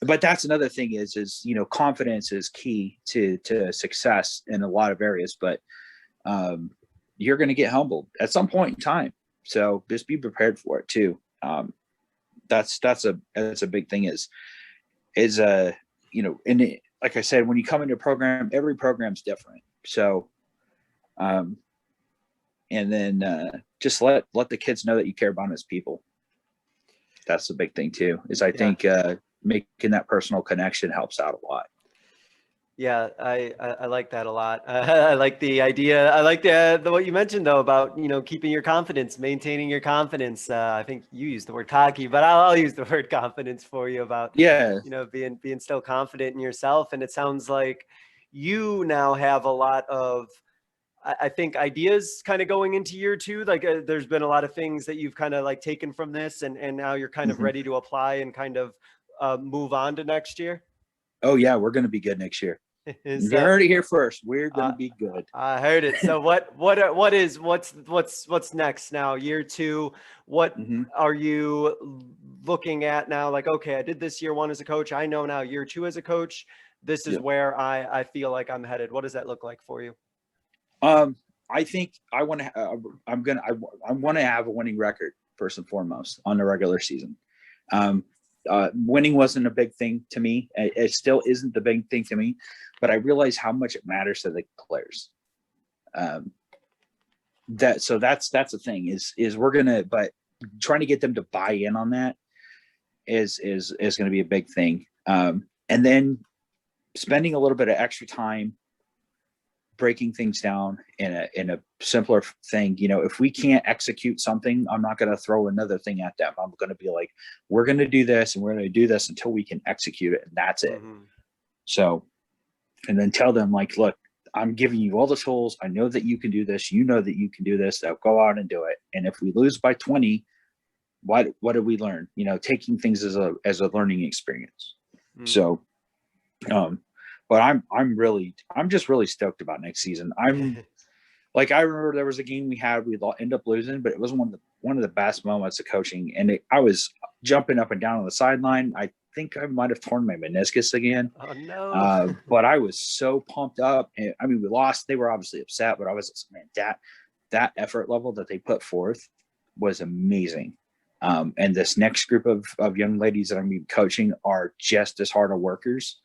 But that's another thing is, you know, confidence is key to success in a lot of areas, but you're going to get humbled at some point in time. So just be prepared for it too. That's a big thing is you know, and like I said, when you come into a program, every program's different. So, and then just let the kids know that you care about them as people. That's the big thing too, is I think making that personal connection helps out a lot. Yeah, I like that a lot. I like the idea. I like the what you mentioned though about, you know, keeping your confidence, maintaining your confidence. I think you used the word cocky, but I'll use the word confidence for you about, you know, being still confident in yourself. And it sounds like you now have a lot of, I think, ideas kind of going into year two. Like there's been a lot of things that you've kind of like taken from this, and now you're kind of ready to apply and kind of move on to next year. Oh yeah, we're going to be good next year. You heard it here first. We're going to be good. I heard it. So what's next now? Year two. What are you looking at now? Like, okay, I did this year one as a coach. I know now year two as a coach, this is where I feel like I'm headed. What does that look like for you? I think I want to. I want to have a winning record first and foremost on the regular season. Winning wasn't a big thing to me. It still isn't the big thing to me, but I realize how much it matters to the players. That's the thing is we're gonna, but trying to get them to buy in on that is going to be a big thing. And then spending a little bit of extra time breaking things down in a simpler thing. You know, if we can't execute something, I'm not going to throw another thing at them. I'm going to be like, we're going to do this and we're going to do this until we can execute it. And that's it. So, and then tell them like, look, I'm giving you all the tools. I know that you can do this. You know that you can do this. Now go out and do it. And if we lose by 20, what did we learn? You know, taking things as a learning experience. So, but I'm just really stoked about next season. I'm like, I remember there was a game we had, we end up losing, but it was one of the best moments of coaching. And I was jumping up and down on the sideline. I think I might've torn my meniscus again. Oh no. But I was so pumped up. And, I mean, we lost, they were obviously upset, but I was, man, that effort level that they put forth was amazing. And this next group of young ladies that I'm going to be coaching are just as hard workers.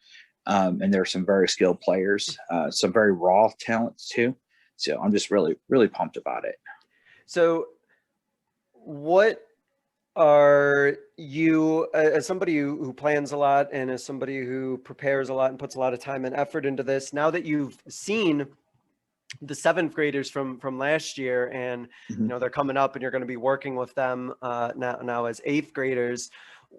And there are some very skilled players, some very raw talents too. So I'm just really, really pumped about it. So what are you, as somebody who plans a lot and as somebody who prepares a lot and puts a lot of time and effort into this, now that you've seen the 7th graders from last year and, you know, they're coming up and you're going to be working with them now as 8th graders,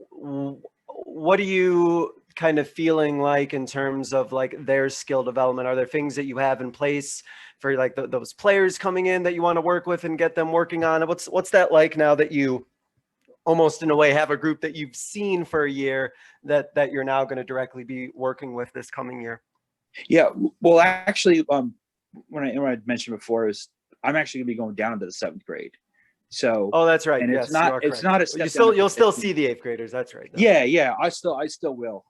what are you kind of feeling like in terms of like their skill development? Are there things that you have in place for like those players coming in that you want to work with and get them working on? What's that like now that you almost in a way have a group that you've seen for a year that you're now going to directly be working with this coming year? Yeah, well, actually, when I mentioned before is I'm actually going to be going down to the 7th grade. So, oh, that's right. And yes, it's not a step you'll still see the 8th graders. That's right. Though. Yeah. I still will.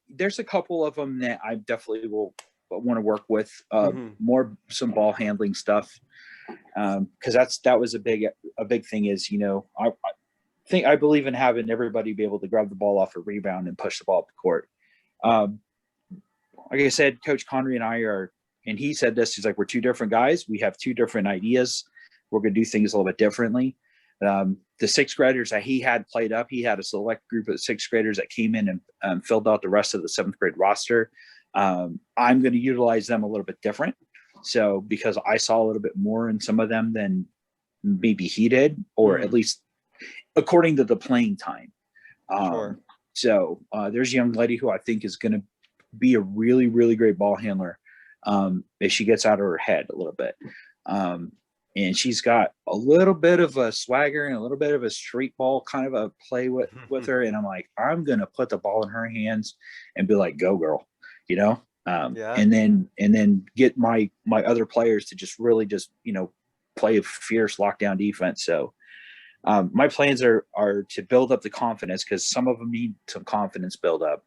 There's a couple of them that I definitely will want to work with, some ball handling stuff. Cause that was a big thing is, you know, I believe in having everybody be able to grab the ball off a rebound and push the ball up the court. Like I said, Coach Connery and I and he said this, he's like, we're two different guys. We have two different ideas. We're going to do things a little bit differently. The 6th graders that he had played up, he had a select group of 6th graders that came in and filled out the rest of the 7th grade roster. I'm going to utilize them a little bit different. So because I saw a little bit more in some of them than maybe he did, or at least according to the playing time. Sure. So there's a young lady who I think is going to be a really, really great ball handler if she gets out of her head a little bit. and she's got a little bit of a swagger and a little bit of a street ball kind of a play with her. And I'm like, I'm going to put the ball in her hands and be like, go girl, you know? And then get my other players to just really just, you know, play a fierce lockdown defense. So my plans are to build up the confidence, because some of them need some confidence build up,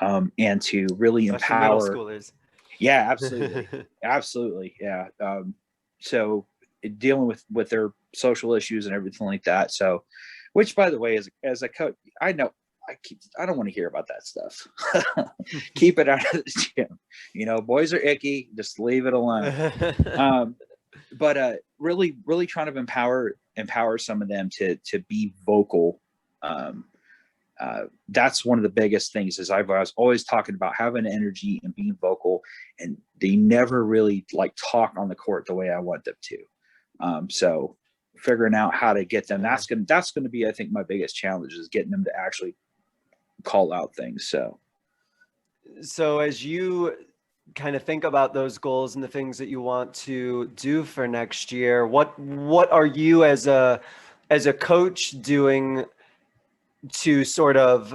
and to really empower middle schoolers. Yeah, absolutely. Absolutely. Yeah. So dealing with their social issues and everything like that. So, which by the way, as a coach, I know I don't want to hear about that stuff. Keep it out of the gym. You know, boys are icky. Just leave it alone. But really trying to empower some of them to be vocal. That's one of the biggest things, is I was always talking about having energy and being vocal, and they never really like talk on the court the way I want them to. So figuring out how to get them, that's going to be, I think, my biggest challenge, is getting them to actually call out things. So as you kind of think about those goals and the things that you want to do for next year, what are you as a coach doing to sort of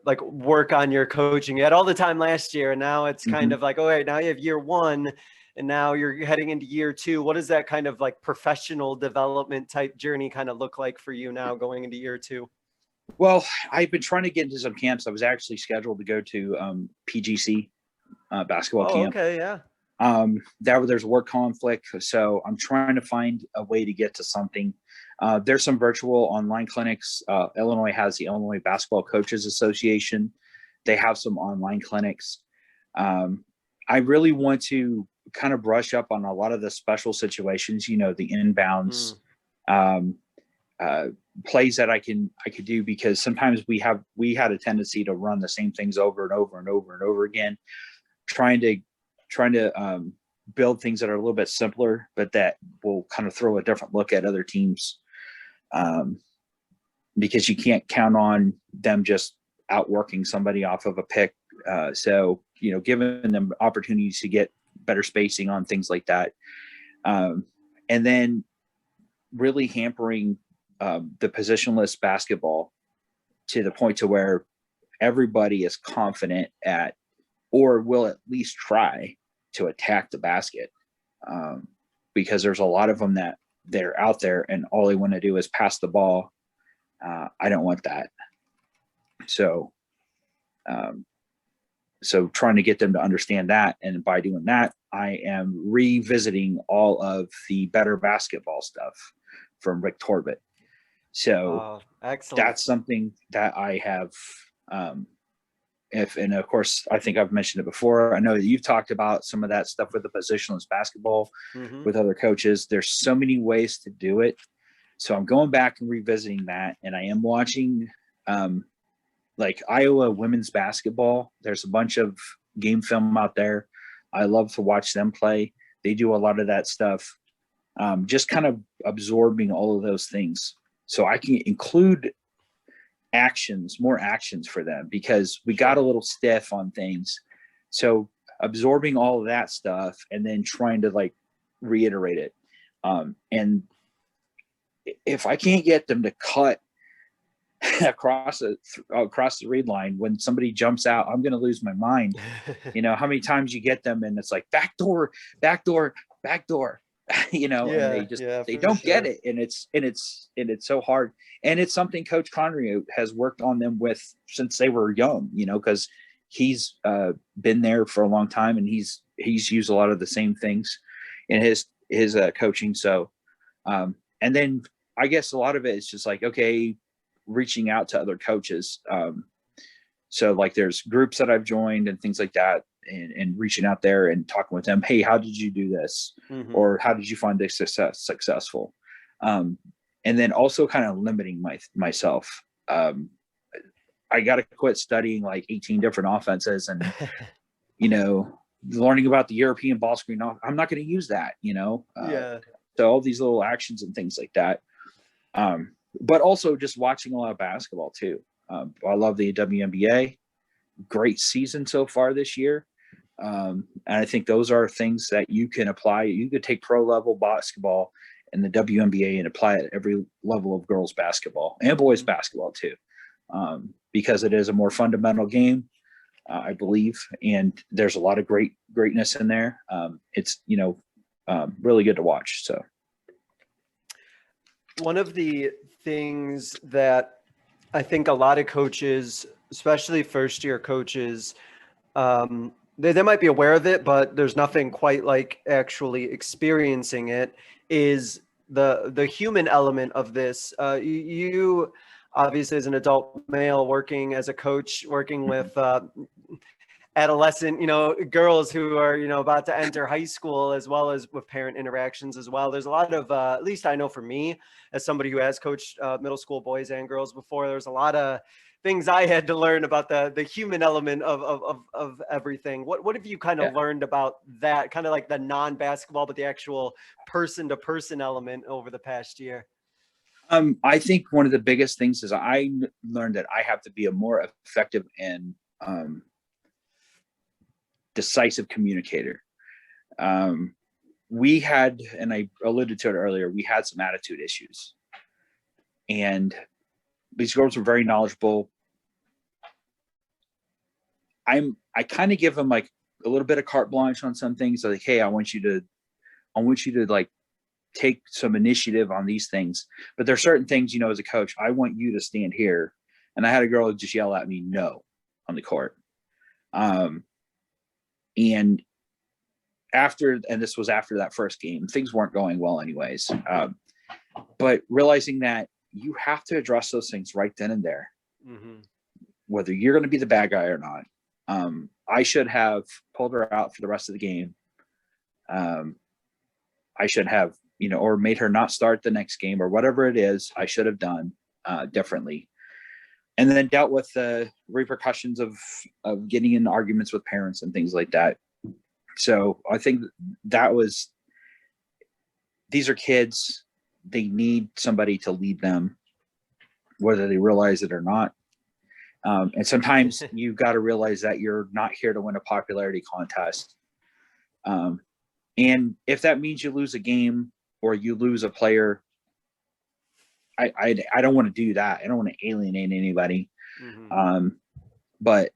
like work on your coaching? You had all the time last year, and now it's kind of like, all right, now you have year one and now you're heading into year two. What does that kind of like professional development type journey kind of look like for you now going into year two? Well, I've been trying to get into some camps. I was actually scheduled to go to PGC basketball camp. Okay, yeah. There's work conflict, so I'm trying to find a way to get to something. There's some virtual online clinics. Illinois has the Illinois Basketball Coaches Association. They have some online clinics. I really want to kind of brush up on a lot of the special situations, you know, the inbounds, plays that I could do, because sometimes we had a tendency to run the same things over and over and over and over again, trying to build things that are a little bit simpler, but that will kind of throw a different look at other teams, because you can't count on them just outworking somebody off of a pick. So, you know, giving them opportunities to get better spacing on things like that. And then really hampering the positionless basketball to the point to where everybody is confident at, or will at least try to attack the basket, because there's a lot of them that they're out there and all they want to do is pass the ball. I don't want that. So trying to get them to understand that. And by doing that, I am revisiting all of the better basketball stuff from Rick Torbett. So excellent. That's something that I have, and of course, I think I've mentioned it before. I know that you've talked about some of that stuff with the positionless basketball with other coaches. There's so many ways to do it. So I'm going back and revisiting that. And I am watching like Iowa women's basketball. There's a bunch of game film out there. I love to watch them play. They do a lot of that stuff. Just kind of absorbing all of those things, so I can include more actions for them, because we got a little stiff on things. So absorbing all of that stuff and then trying to like reiterate it. And if I can't get them to cut across the read line when somebody jumps out, I'm going to lose my mind. You know, how many times you get them and it's like backdoor, you know, and they don't get it. And it's so hard. And it's something Coach Conry has worked on them with since they were young, you know, because he's been there for a long time, and he's used a lot of the same things in his coaching. So, and then I guess a lot of it is just like, okay, reaching out to other coaches. So like there's groups that I've joined and things like that, and reaching out there and talking with them. Hey, how did you do this? Or how did you find this successful? And then also kind of limiting myself. I got to quit studying like 18 different offenses and, you know, learning about the European ball screen. I'm not going to use that, you know? So all these little actions and things like that. But also just watching a lot of basketball too. I love the WNBA. Great season so far this year. And I think those are things that you can apply. You could take pro level basketball and the WNBA and apply it at every level of girls basketball and boys basketball too, because it is a more fundamental game, I believe, and there's a lot of greatness in there. It's really good to watch. So one of the things that I think a lot of coaches, especially first year coaches, they might be aware of it, but there's nothing quite like actually experiencing it, is the human element of this. You obviously, as an adult male working as a coach, working with adolescent, girls who are, about to enter high school, as well as with parent interactions as well. There's a lot of, at least I know for me, as somebody who has coached middle school boys and girls before, there's a lot of things I had to learn about the human element of everything. What have you kind of learned about that, kind of like the non-basketball, but the actual person-to-person element over the past year? I think one of the biggest things is I learned that I have to be a more effective and decisive communicator. We had, and I alluded to it earlier, we had some attitude issues, and these girls were very knowledgeable. I kind of give them like a little bit of carte blanche on some things. Like, hey, I want you to like take some initiative on these things. But there are certain things, as a coach, I want you to stand here. And I had a girl just yell at me, no, on the court. And this was after that first game, things weren't going well anyways. But realizing that you have to address those things right then and there, whether you're going to be the bad guy or not. I should have pulled her out for the rest of the game. I should have, or made her not start the next game, or whatever it is I should have done differently. And then dealt with the repercussions of getting in arguments with parents and things like that. So I think these are kids. They need somebody to lead them, whether they realize it or not. And sometimes you've got to realize that you're not here to win a popularity contest. And if that means you lose a game or you lose a player, I don't want to do that. I don't want to alienate anybody. But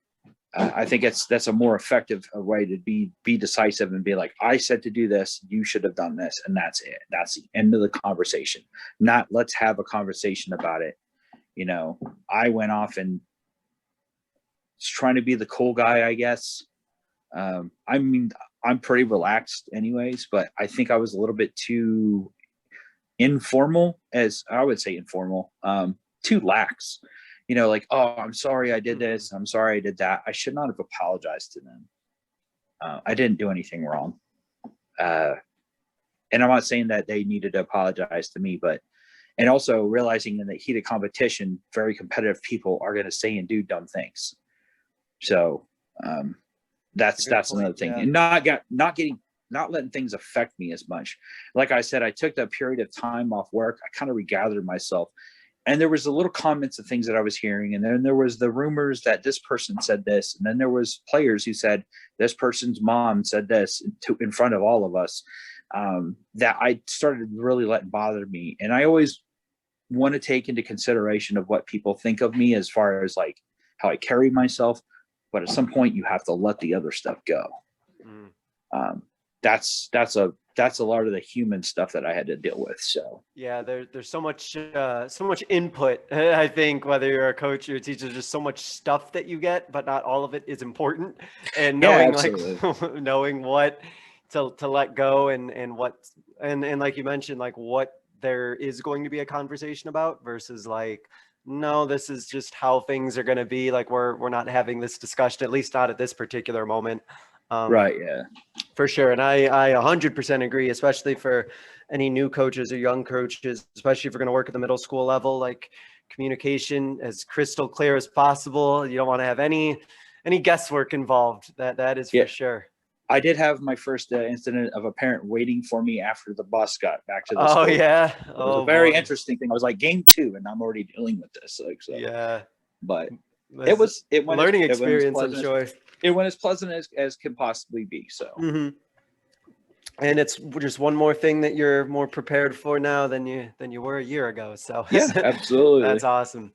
I think that's a more effective way to be decisive and be like, I said to do this, you should have done this. And that's it. That's the end of the conversation. Not let's have a conversation about it. I went off and trying to be the cool guy, I guess. I mean, I'm pretty relaxed anyways, but I think I was a little bit too informal, as I would say informal, too lax, like, oh, I'm sorry I did this. I'm sorry I did that. I should not have apologized to them. I didn't do anything wrong. And I'm not saying that they needed to apologize to me, and also realizing in the heat of competition, very competitive people are going to say and do dumb things. So that's another thing. Yeah. And not letting things affect me as much. Like I said, I took that period of time off work. I kind of regathered myself, and there was a little comments of things that I was hearing. And then there was the rumors that this person said this. And then there was players who said this person's mom said this in front of all of us, that I started really letting bother me. And I always want to take into consideration of what people think of me as far as like how I carry myself. But at some point you have to let the other stuff go. That's a lot of the human stuff that I had to deal with. So yeah, there's so much input. I think whether you're a coach or a teacher, there's just so much stuff that you get, but not all of it is important. And knowing knowing what to let go and what and like you mentioned, like what there is going to be a conversation about versus like, no, this is just how things are going to be. Like we're not having this discussion, at least not at this particular moment. Right. Yeah, for sure. And I 100% agree, especially for any new coaches or young coaches, especially if we're going to work at the middle school level, like communication as crystal clear as possible. You don't want to have any guesswork involved. That is for sure. I did have my first incident of a parent waiting for me after the bus got back to the school. Oh yeah. It was a very interesting thing. I was like, game 2 and I'm already dealing with this. Like, so. Yeah. But it was learning experience, I'm sure. it went as pleasant as can possibly be. So. Mm-hmm. And it's just one more thing that you're more prepared for now than you were a year ago. So yeah, absolutely. That's awesome.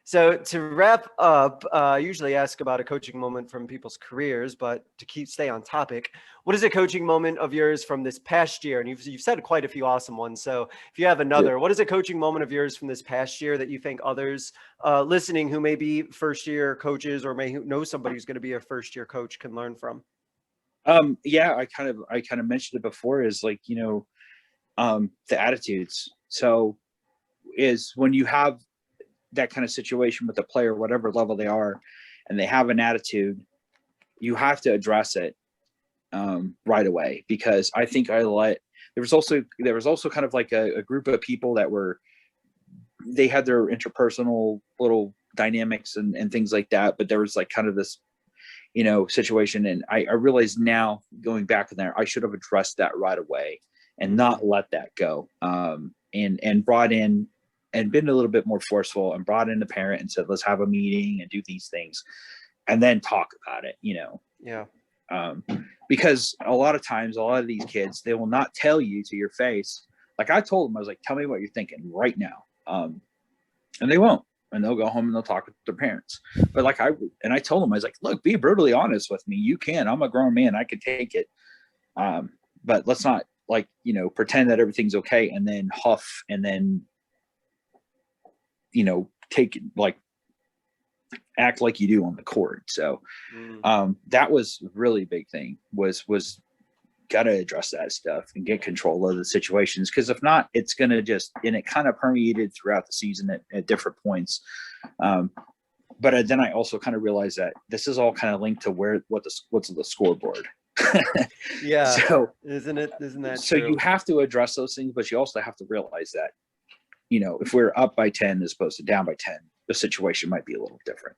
So to wrap up, I usually ask about a coaching moment from people's careers, but to stay on topic, what is a coaching moment of yours from this past year? And you've said quite a few awesome ones. So if you have another, what is a coaching moment of yours from this past year that you think others listening who may be first year coaches or may know somebody who's going to be a first year coach can learn from? Yeah, I kind of mentioned it before, is like, the attitudes. So is when you have that kind of situation with a player, whatever level they are, and they have an attitude, you have to address it right away. Because I think there was also kind of like a group of people that they had their interpersonal little dynamics and things like that, but there was like kind of this situation. And I realize now, going back in there, I should have addressed that right away and not let that go. And brought in and been a little bit more forceful and brought in the parent and said, let's have a meeting and do these things and then talk about it, Yeah. Because a lot of times, a lot of these kids, they will not tell you to your face. Like I told them, I was like, tell me what you're thinking right now. And they won't. And they'll go home and they'll talk with their parents. But I told them, I was like, look, be brutally honest with me. You can. I'm a grown man. I can take it. But let's not pretend that everything's okay and then huff and then, take act like you do on the court. So that was a really big thing was got to address that stuff and get control of the situations. Because if not, it's going to and it kind of permeated throughout the season at different points. But then I also kind of realized that this is all kind of linked to what's the scoreboard. Yeah. So isn't that so true? You have to address those things, but you also have to realize that, if we're up by 10 as opposed to down by 10, the situation might be a little different.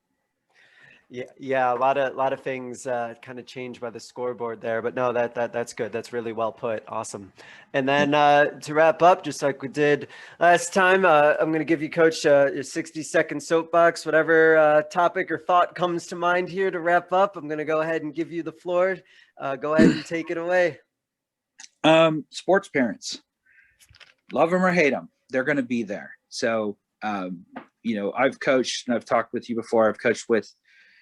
Yeah, a lot of things kind of change by the scoreboard there, but no, that's good. That's really well put. Awesome. And then to wrap up, just like we did last time, I'm going to give you, Coach, your 60-second soapbox, whatever topic or thought comes to mind here to wrap up. I'm going to go ahead and give you the floor. Go ahead and take it away. Sports parents, love them or hate them, they're going to be there. So, I've coached, and I've talked with you before, I've coached with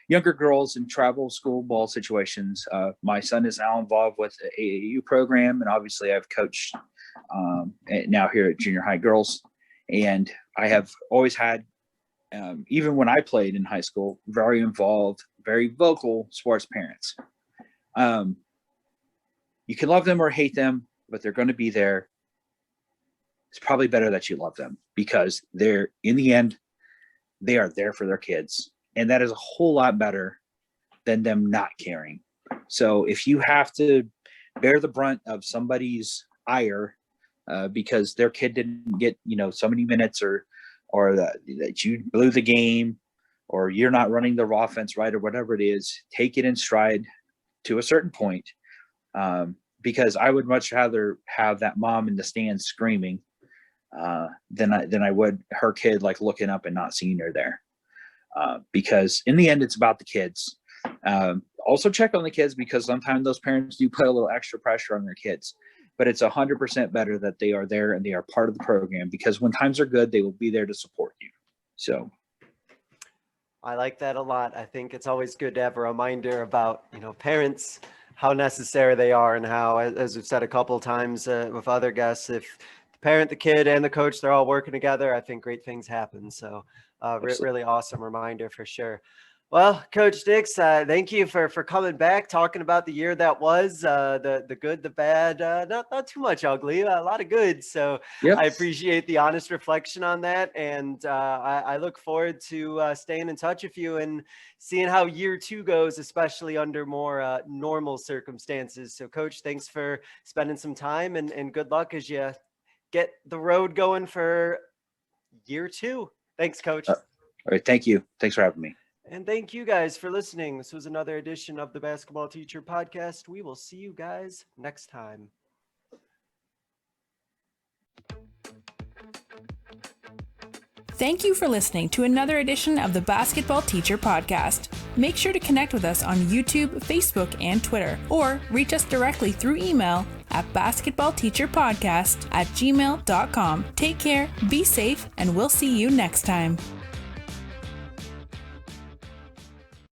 younger girls in travel school ball situations. My son is now involved with the AAU program, and obviously I've coached now here at junior high girls. And I have always had, even when I played in high school, very involved, very vocal sports parents. You can love them or hate them, but they're going to be there. It's probably better that you love them, because they're, in the end, they are there for their kids. And that is a whole lot better than them not caring. So if you have to bear the brunt of somebody's ire because their kid didn't get, so many minutes, or that you blew the game, or you're not running the offense right, or whatever it is, take it in stride to a certain point. Because I would much rather have that mom in the stands screaming than I would her kid looking up and not seeing her there. Because in the end, it's about the kids. Also check on the kids, because sometimes those parents do put a little extra pressure on their kids, but it's 100% better that they are there and they are part of the program, because when times are good, they will be there to support you. So I like that a lot. I think it's always good to have a reminder about, parents, how necessary they are, and how, as we've said a couple of times with other guests, if the parent, the kid, and the coach, they're all working together, I think great things happen. So really awesome reminder for sure. Well, Coach Dix, thank you for coming back, talking about the year that was, the good, the bad, not too much ugly, a lot of good. So yep. I appreciate the honest reflection on that. And I look forward to staying in touch with you and seeing how year 2 goes, especially under more normal circumstances. So Coach, thanks for spending some time, and good luck as you get the road going for year 2. Thanks, Coach. All right. Thank you. Thanks for having me. And thank you guys for listening. This was another edition of the Basketball Teacher Podcast. We will see you guys next time. Thank you for listening to another edition of the Basketball Teacher Podcast. Make sure to connect with us on YouTube, Facebook, and Twitter, or reach us directly through email at basketballteacherpodcast@gmail.com. Take care, be safe, and we'll see you next time.